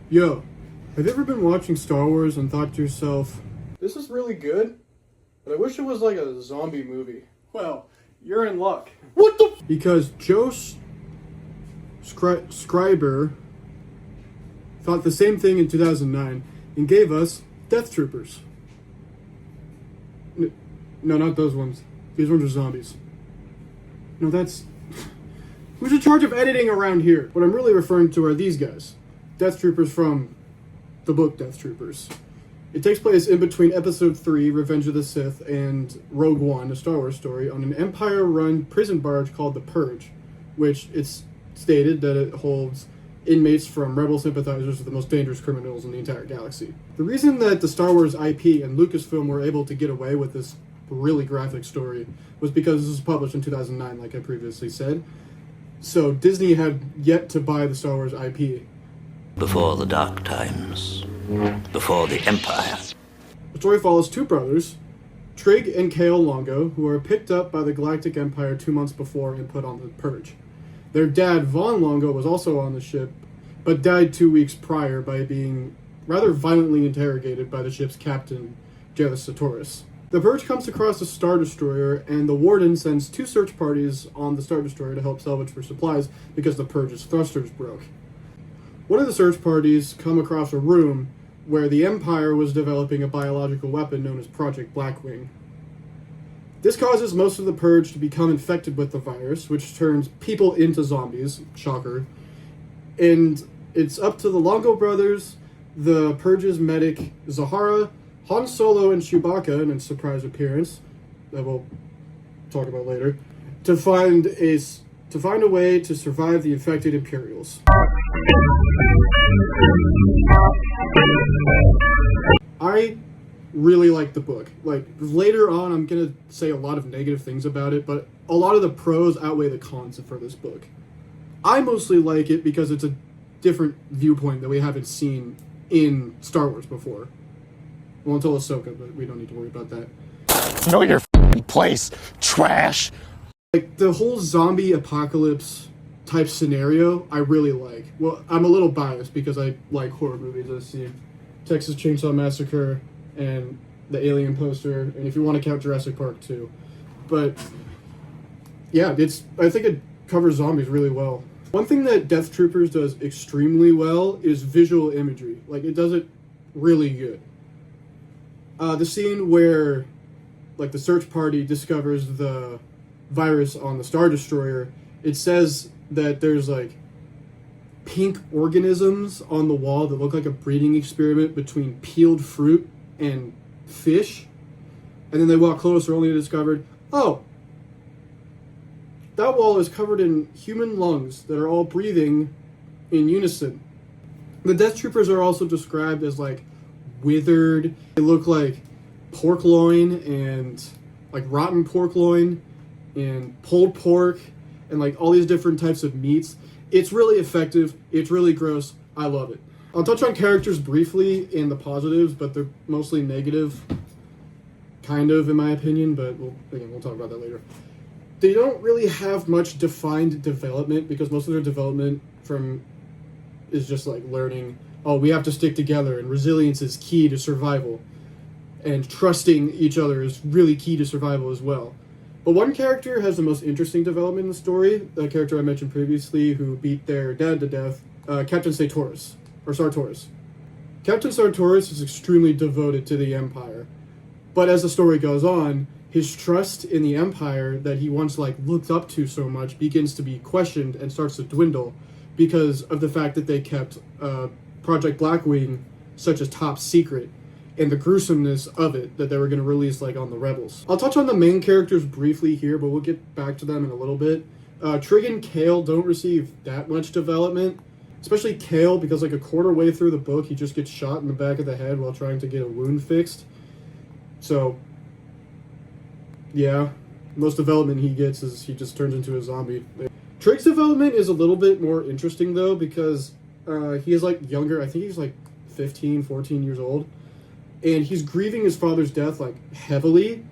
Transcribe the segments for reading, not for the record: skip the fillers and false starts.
Yo, have you ever been watching Star Wars and thought to yourself, this is really good, but I wish it was like a zombie movie? Well, you're in luck. What the? Because Joe Scriber thought the same thing in 2009 and gave us Death Troopers. No, not those ones. These ones are zombies. No, that's... Who's in charge of editing around here? What I'm really referring to are these guys. Death Troopers from the book Death Troopers. It takes place in between Episode 3, Revenge of the Sith, and Rogue One, a Star Wars story, on an Empire-run prison barge called the Purge, which it's stated that it holds inmates from rebel sympathizers of the most dangerous criminals in the entire galaxy. The reason that the Star Wars IP and Lucasfilm were able to get away with this really graphic story was because this was published in 2009, like I previously said. So Disney had yet to buy the Star Wars IP. Before the dark times, before the Empire. The story follows two brothers, Trig and Kale Longo, who are picked up by the Galactic Empire 2 months before and put on the Purge. Their dad, Vaughn Longo, was also on the ship, but died 2 weeks prior by being rather violently interrogated by the ship's captain, Jairus Sartoris. The Purge comes across a Star Destroyer, and the Warden sends 2 search parties on the Star Destroyer to help salvage for supplies because the Purge's thrusters broke. One of the search parties come across a room where the Empire was developing a biological weapon known as Project Blackwing. This causes most of the Purge to become infected with the virus, which turns people into zombies, shocker, and it's up to the Longo brothers, the Purge's medic Zahara, Han Solo and Chewbacca in a surprise appearance that we'll talk about later, to find a way to survive the infected Imperials. I really like the book. Like, later on, I'm gonna say a lot of negative things about it, but a lot of the pros outweigh the cons for this book. I mostly like it because it's a different viewpoint that we haven't seen in Star Wars before. Well, until Ahsoka, but we don't need to worry about that. Know your f***ing place, trash! Like, the whole zombie apocalypse type scenario, I really like. Well, I'm a little biased because I like horror movies. I've seen Texas Chainsaw Massacre and the Alien poster, and if you want to count Jurassic Park too. But yeah, I think it covers zombies really well. One thing that Death Troopers does extremely well is visual imagery. Like, it does it really good. The scene where, like, the search party discovers the virus on the Star Destroyer, it says that there's, like, pink organisms on the wall that look like a breeding experiment between peeled fruit and fish. And then they walk closer, only to discover, oh, that wall is covered in human lungs that are all breathing in unison. The Death Troopers are also described as, like, withered. They look like pork loin and, like, rotten pork loin and pulled pork and, like, all these different types of meats. It's really effective. It's really gross. I love it. I'll touch on characters briefly in the positives, but they're mostly negative, kind of, in my opinion, but we'll talk about that later. They don't really have much defined development because most of their development is just, like, learning, oh, we have to stick together, and resilience is key to survival, and trusting each other is really key to survival as well. But one character has the most interesting development in the story, the character I mentioned previously who beat their dad to death, Captain Sartoris. Captain Sartoris is extremely devoted to the Empire, but as the story goes on, his trust in the Empire that he once, like, looked up to so much begins to be questioned and starts to dwindle because of the fact that they kept Project Blackwing such a top secret and the gruesomeness of it that they were going to release, like, on the Rebels. I'll touch on the main characters briefly here, but we'll get back to them in a little bit. Trig and Kale don't receive that much development, especially Kale, because, like, a quarter way through the book, he just gets shot in the back of the head while trying to get a wound fixed. So, yeah, most development he gets is he just turns into a zombie. Trig's development is a little bit more interesting, though, because he is, like, younger. I think he's, like, 15, 14 years old. And he's grieving his father's death, like, heavily.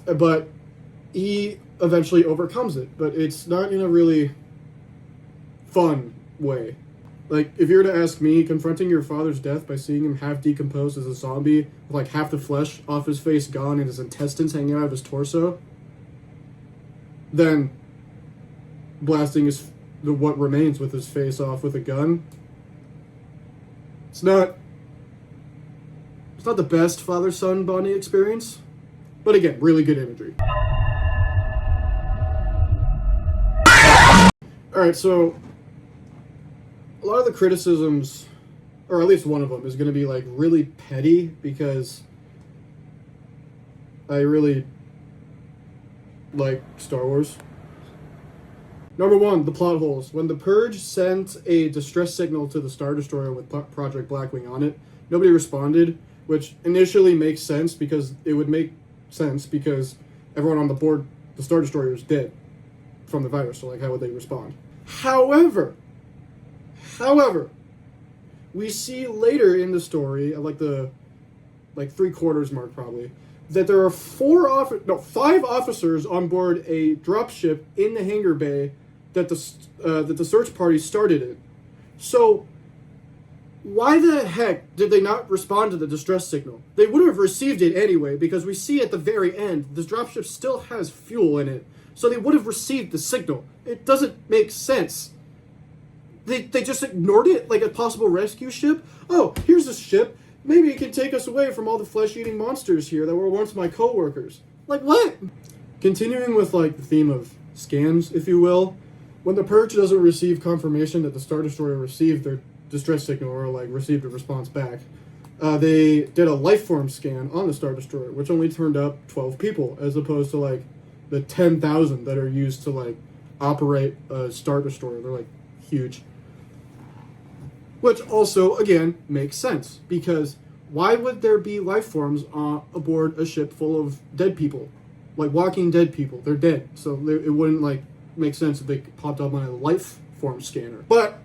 But he eventually overcomes it. But it's not in a really fun way. Like, if you were to ask me, confronting your father's death by seeing him half decomposed as a zombie, with like half the flesh off his face gone and his intestines hanging out of his torso, then blasting what remains with his face off with a gun. It's not the best father-son bonding experience, but again, really good imagery. Alright, so a lot of the criticisms, or at least one of them, is going to be like really petty because I really like Star Wars. Number one, the plot holes. When the Purge sent a distress signal to the Star Destroyer with Project Blackwing on it, nobody responded, which initially makes sense because everyone on the board, the Star Destroyer, is dead from the virus, so like how would they respond? However, we see later in the story, at like the 3/4 mark probably, that there are 5 officers on board a dropship in the hangar bay that the search party started it. So why the heck did they not respond to the distress signal? They would have received it anyway, because we see at the very end the dropship still has fuel in it. So they would have received the signal. It doesn't make sense. They just ignored it like a possible rescue ship. Oh, here's this ship. Maybe it can take us away from all the flesh-eating monsters here that were once my co-workers. Like, what? Continuing with, like, the theme of scams, if you will, when the Purge doesn't receive confirmation that the Star Destroyer received their distress signal or, like, received a response back, they did a lifeform scan on the Star Destroyer, which only turned up 12 people, as opposed to, like, the 10,000 that are used to, like, operate a Star Destroyer. They're, like, huge. Which also, again, makes sense, because why would there be life forms aboard a ship full of dead people? Like, walking dead people. They're dead, so it wouldn't, like, make sense if they popped up on a life form scanner. But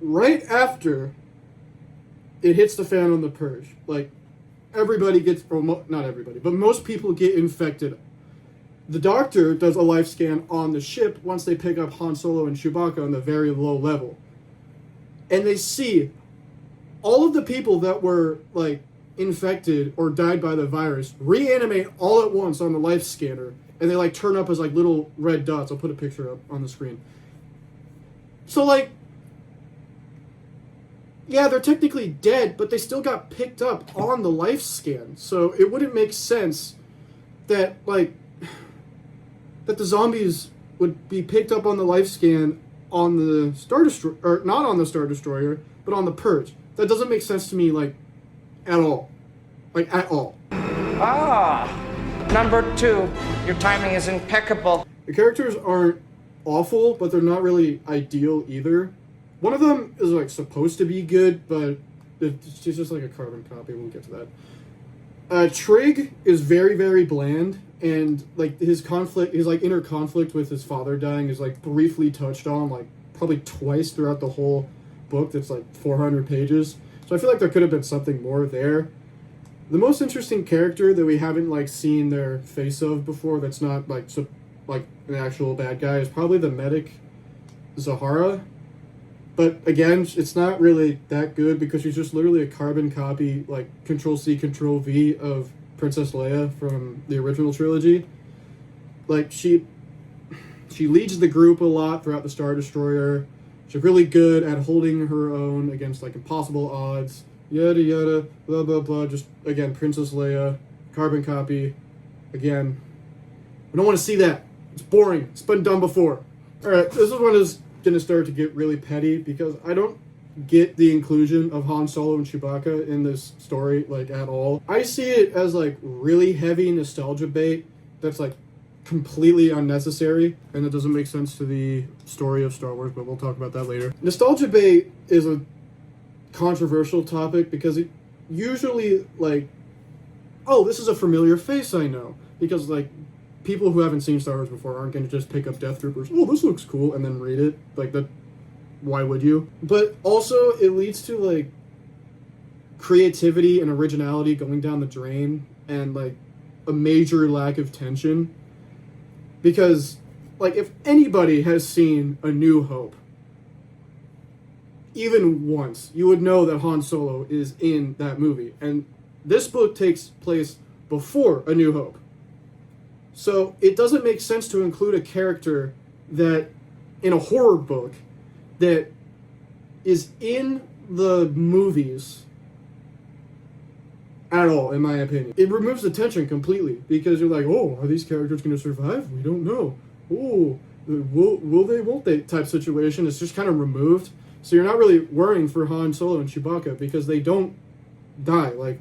right after it hits the fan on the Purge, like, everybody gets, or not everybody, but most people get infected. The Doctor does a life scan on the ship once they pick up Han Solo and Chewbacca on the very low level. And they see all of the people that were, like, infected or died by the virus reanimate all at once on the life scanner. And they, like, turn up as, like, little red dots. I'll put a picture up on the screen. So, like, yeah, they're technically dead, but they still got picked up on the life scan. So it wouldn't make sense that, like, that the zombies would be picked up on the life scan on the Star Destroyer, or not on the Star Destroyer, but on the Purge. That doesn't make sense to me, like, at all. Like, at all. Ah, number 2. Your timing is impeccable. The characters aren't awful, but they're not really ideal either. One of them is, like, supposed to be good, but she's just like a carbon copy. We'll get to that. Trig is very, very bland. And, like, his inner conflict with his father dying is, like, briefly touched on, like, probably twice throughout the whole book that's, like, 400 pages. So I feel like there could have been something more there. The most interesting character that we haven't, like, seen their face of before that's not, like, an actual bad guy is probably the medic, Zahara. But, again, it's not really that good because she's just literally a carbon copy, like, Control-C, Control-V of Princess Leia from the original trilogy. Like, she leads the group a lot throughout the Star Destroyer. She's really good at holding her own against, like, impossible odds. Yada yada, blah blah blah. Just, again, Princess Leia, carbon copy. Again, we don't want to see that. It's boring. It's been done before. Alright, this one is going to start to get really petty because I don't get the inclusion of Han Solo and Chewbacca in this story, like, at all. I see it as, like, really heavy nostalgia bait that's, like, completely unnecessary, and it doesn't make sense to the story of Star Wars, but we'll talk about that later. Nostalgia bait is a controversial topic because it usually, like, oh, this is a familiar face I know, because, like, people who haven't seen Star Wars before aren't going to just pick up Death Troopers, oh, this looks cool, and then read it. Like, that. Why would you? But also, it leads to, like, creativity and originality going down the drain and, like, a major lack of tension. Because, like, if anybody has seen A New Hope, even once, you would know that Han Solo is in that movie. And this book takes place before A New Hope. So it doesn't make sense to include a character that, in a horror book, that is in the movies at all, in my opinion. It removes the tension completely, because you're like, oh, are these characters going to survive? We don't know. Oh, will they, won't they type situation. It's just kind of removed. So you're not really worrying for Han Solo and Chewbacca, because they don't die, like,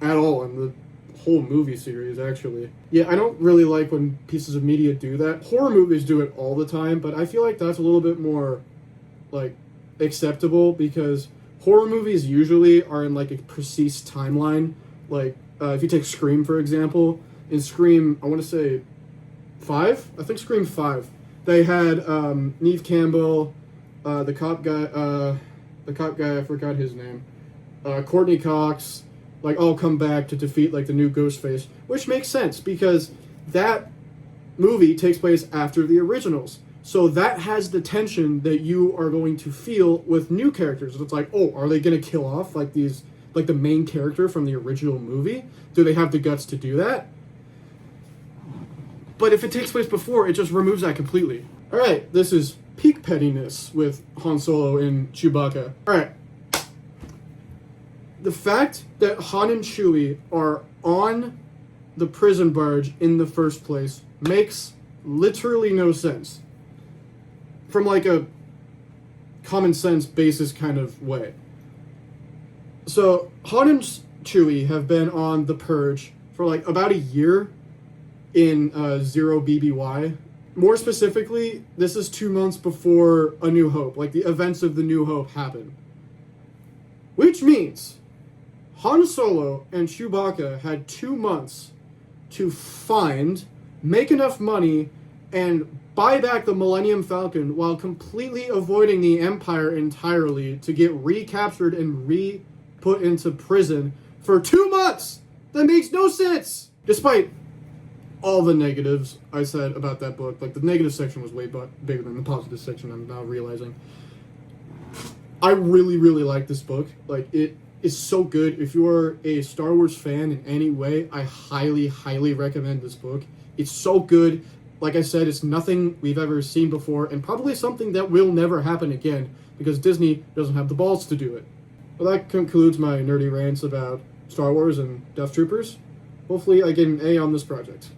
at all in the whole movie series, actually. Yeah, I don't really like when pieces of media do that. Horror movies do it all the time, but I feel like that's a little bit more, like, acceptable, because horror movies usually are in, like, a precise timeline. Like, if you take Scream, for example, in Scream, I want to say 5? I think Scream 5. They had Neve Campbell, the cop guy, I forgot his name, Courtney Cox, like, all come back to defeat, like, the new Ghostface, which makes sense, because that movie takes place after the originals. So that has the tension that you are going to feel with new characters. It's like, oh, are they going to kill off, like, these, like, the main character from the original movie? Do they have the guts to do that? But if it takes place before, it just removes that completely. Alright, this is peak pettiness with Han Solo and Chewbacca. Alright. The fact that Han and Chewie are on the prison barge in the first place makes literally no sense. From, like, a common sense basis kind of way. So, Han and Chewie have been on the Purge for, like, about a year in Zero BBY. More specifically, this is 2 months before A New Hope. Like, the events of The New Hope happen. Which means Han Solo and Chewbacca had 2 months to find, make enough money, and buy back the Millennium Falcon while completely avoiding the Empire entirely to get recaptured and re-put into prison for 2 months! That makes no sense! Despite all the negatives I said about that book, like, the negative section was way bigger than the positive section, I'm now realizing. I really, really like this book. Like, it is so good. If you are a Star Wars fan in any way, I highly, highly recommend this book. It's so good. Like I said, it's nothing we've ever seen before, and probably something that will never happen again, because Disney doesn't have the balls to do it. Well, that concludes my nerdy rants about Star Wars and Death Troopers. Hopefully I get an A on this project.